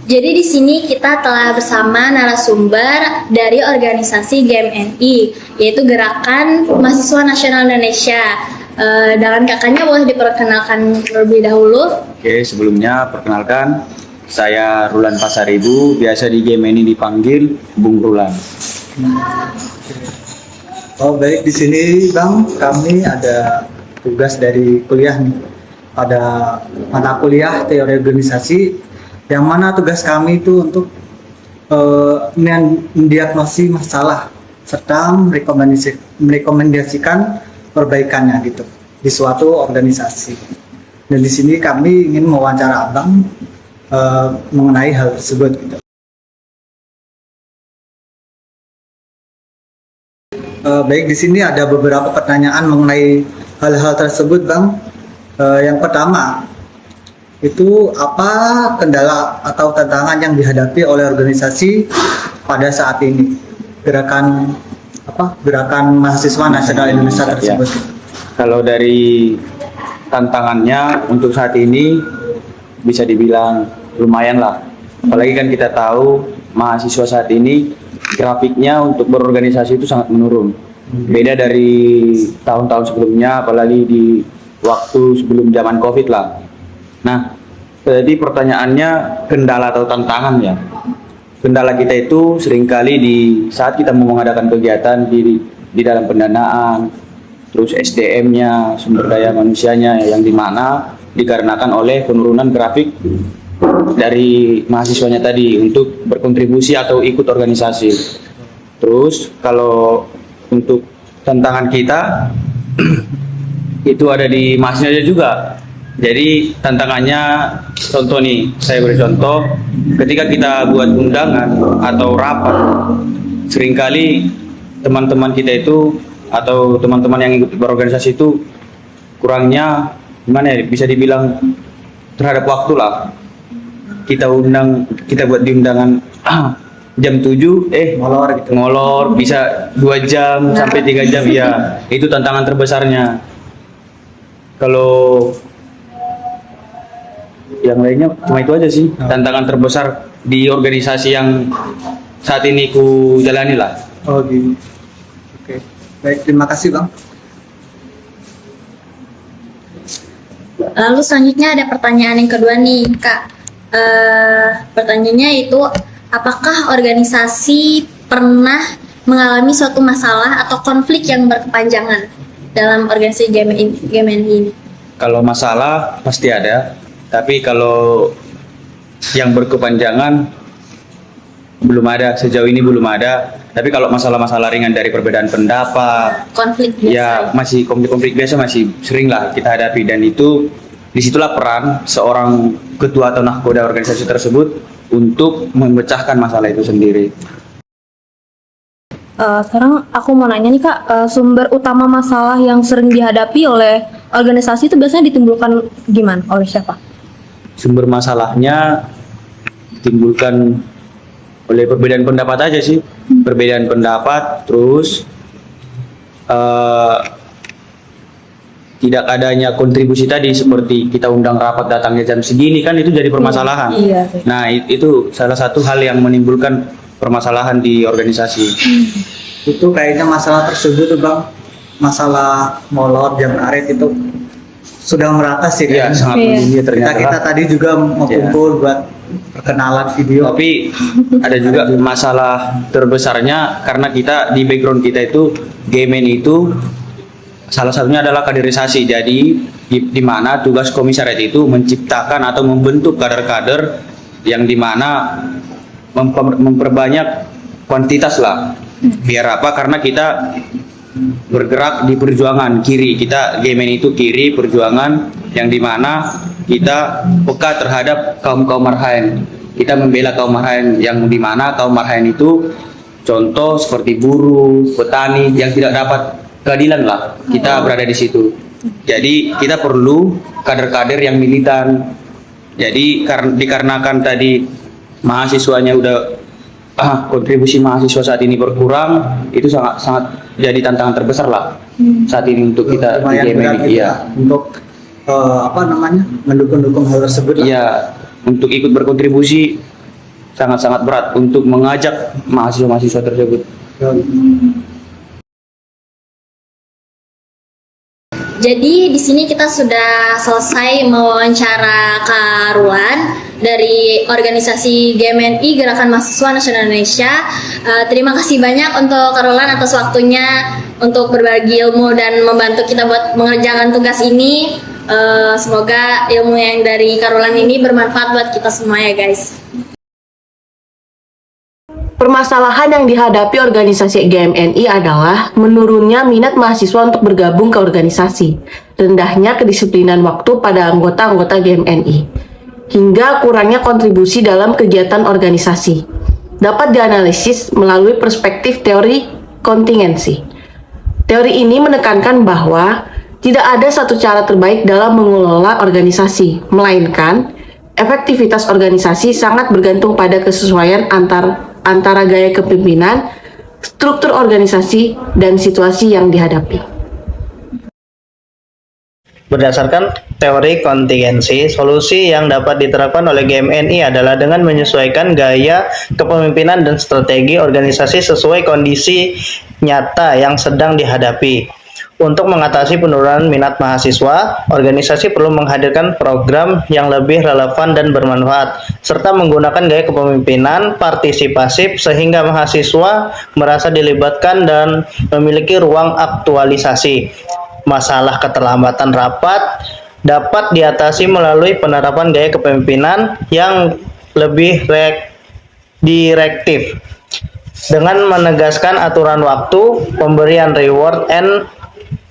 Jadi di sini kita telah bersama narasumber dari organisasi GMNI, yaitu Gerakan Mahasiswa Nasional Indonesia. Dengan kakaknya boleh diperkenalkan terlebih dahulu. Oke, sebelumnya perkenalkan, saya Rulan Pasaribu, biasa di GMNI dipanggil Bung Rulan. Oh baik, di sini Bang, kami ada tugas dari kuliah nih. Pada mata kuliah teori organisasi, yang mana tugas kami itu untuk mendiagnosis masalah serta merekomendasikan perbaikannya gitu di suatu organisasi. Dan di sini kami ingin mewawancara Abang mengenai hal tersebut gitu. Baik, di sini ada beberapa pertanyaan mengenai hal-hal tersebut, Bang. Yang pertama, itu apa kendala atau tantangan yang dihadapi oleh organisasi pada saat ini? Gerakan Mahasiswa Nasional Indonesia tersebut. Ya. Kalau dari tantangannya untuk saat ini bisa dibilang lumayan lah. Apalagi kan kita tahu mahasiswa saat ini grafiknya untuk berorganisasi itu sangat menurun. Beda dari tahun-tahun sebelumnya, apalagi di waktu sebelum zaman COVID lah. Nah, jadi pertanyaannya kendala atau tantangan ya. Kendala kita itu seringkali di saat kita mau mengadakan kegiatan di dalam pendanaan, terus SDM-nya, sumber daya manusianya yang dimana dikarenakan oleh penurunan grafik dari mahasiswanya tadi untuk berkontribusi atau ikut organisasi. Terus kalau untuk tantangan kita itu ada di mahasiswa juga. Jadi tantangannya, contoh nih, saya beri contoh, ketika kita buat undangan atau rapat, seringkali teman-teman kita itu atau teman-teman yang ikut berorganisasi itu kurangnya gimana ya, bisa dibilang terhadap waktu lah. Kita buat di undangan jam 7 ngolor bisa 2 jam sampai 3 jam ya. Itu tantangan terbesarnya. Kalau yang lainnya cuma itu aja sih tantangan terbesar di organisasi yang saat ini ku jalani lah. Oh gitu. Oke. Baik, terima kasih Bang. Lalu selanjutnya ada pertanyaan yang kedua nih, Kak. Pertanyaannya itu, apakah organisasi pernah mengalami suatu masalah atau konflik yang berkepanjangan dalam organisasi GMNI ini? Kalau masalah pasti ada, tapi kalau yang berkepanjangan belum ada, sejauh ini belum ada. Tapi kalau masalah-masalah ringan dari perbedaan pendapat, konflik biasa ya masih konflik biasa masih sering lah kita hadapi, dan itu disitulah peran seorang ketua atau nahkoda organisasi tersebut untuk memecahkan masalah itu sendiri. Sekarang aku mau nanya nih Kak, sumber utama masalah yang sering dihadapi oleh organisasi itu biasanya ditimbulkan gimana? Oleh siapa? Sumber masalahnya ditimbulkan oleh perbedaan pendapat aja sih. Perbedaan pendapat, terus tidak adanya kontribusi tadi, seperti kita undang rapat datangnya jam segini, kan itu jadi permasalahan. Iya. Nah, itu salah satu hal yang menimbulkan permasalahan di organisasi. Itu kayaknya masalah tersebut tuh Bang, masalah molor jam karet itu sudah merata sih Ya, kayaknya. sangat mendunia ternyata. Kita tadi juga mau kumpul buat perkenalan video. Tapi ada juga masalah terbesarnya karena kita di background kita itu GMN itu salah satunya adalah kaderisasi. Jadi di mana tugas komisariat itu menciptakan atau membentuk kader-kader yang dimana memperbanyak kuantitas lah. Biar apa? Karena kita bergerak di perjuangan kiri. Kita GMN itu kiri perjuangan yang dimana kita peka terhadap kaum marhaen. Kita membela kaum marhaen yang dimana kaum marhaen itu contoh seperti buruh, petani yang tidak dapat keadilan lah. Kita berada di situ. Jadi kita perlu kader-kader yang militan. Jadi dikarenakan tadi mahasiswanya udah kontribusi mahasiswa saat ini berkurang, itu sangat jadi tantangan terbesar lah saat ini untuk kita di GMNI. Iya. Untuk mendukung hal tersebut lah. Iya, untuk ikut berkontribusi sangat-sangat berat untuk mengajak mahasiswa-mahasiswa tersebut. Jadi di sini kita sudah selesai mewawancara Kak Rulan dari organisasi GMNI Gerakan Mahasiswa Nasional Indonesia. Terima kasih banyak untuk Kak Rulan atas waktunya untuk berbagi ilmu dan membantu kita buat mengerjakan tugas ini. Semoga ilmu yang dari Kak Rulan ini bermanfaat buat kita semua ya guys. Permasalahan yang dihadapi organisasi GMNI adalah menurunnya minat mahasiswa untuk bergabung ke organisasi, rendahnya kedisiplinan waktu pada anggota-anggota GMNI, hingga kurangnya kontribusi dalam kegiatan organisasi. Dapat dianalisis melalui perspektif teori kontingensi. Teori ini menekankan bahwa tidak ada satu cara terbaik dalam mengelola organisasi, melainkan efektivitas organisasi sangat bergantung pada kesesuaian antara gaya kepemimpinan, struktur organisasi, dan situasi yang dihadapi. Berdasarkan teori kontingensi, solusi yang dapat diterapkan oleh GMNI adalah dengan menyesuaikan gaya kepemimpinan dan strategi organisasi sesuai kondisi nyata yang sedang dihadapi. Untuk mengatasi penurunan minat mahasiswa, organisasi perlu menghadirkan program yang lebih relevan dan bermanfaat, serta menggunakan gaya kepemimpinan partisipasif sehingga mahasiswa merasa dilibatkan dan memiliki ruang aktualisasi. Masalah keterlambatan rapat dapat diatasi melalui penerapan gaya kepemimpinan yang lebih direktif dengan menegaskan aturan waktu, pemberian reward and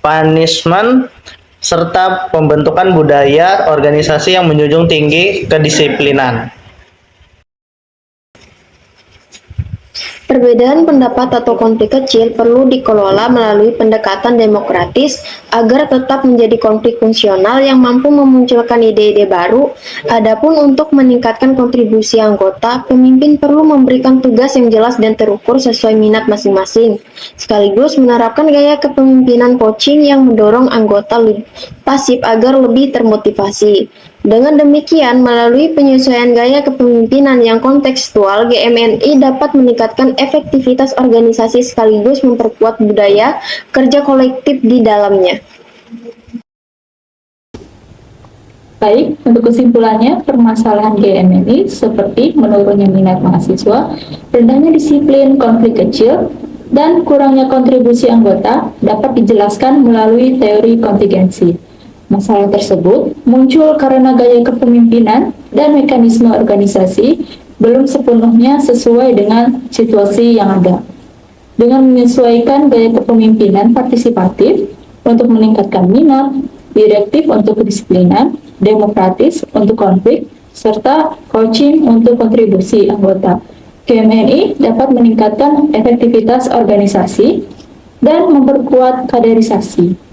punishment, serta pembentukan budaya organisasi yang menjunjung tinggi kedisiplinan. Perbedaan pendapat atau konflik kecil perlu dikelola melalui pendekatan demokratis agar tetap menjadi konflik fungsional yang mampu memunculkan ide-ide baru. Adapun untuk meningkatkan kontribusi anggota, pemimpin perlu memberikan tugas yang jelas dan terukur sesuai minat masing-masing, sekaligus menerapkan gaya kepemimpinan coaching yang mendorong anggota pasif agar lebih termotivasi. Dengan demikian, melalui penyesuaian gaya kepemimpinan yang kontekstual, GMNI dapat meningkatkan efektivitas organisasi sekaligus memperkuat budaya kerja kolektif di dalamnya. Baik, untuk kesimpulannya, permasalahan GMNI seperti menurunnya minat mahasiswa, rendahnya disiplin, konflik kecil, dan kurangnya kontribusi anggota dapat dijelaskan melalui teori kontingensi. Masalah tersebut muncul karena gaya kepemimpinan dan mekanisme organisasi belum sepenuhnya sesuai dengan situasi yang ada. Dengan menyesuaikan gaya kepemimpinan partisipatif untuk meningkatkan minat, direktif untuk kedisiplinan, demokratis untuk konflik, serta coaching untuk kontribusi anggota, GMNI dapat meningkatkan efektivitas organisasi dan memperkuat kaderisasi.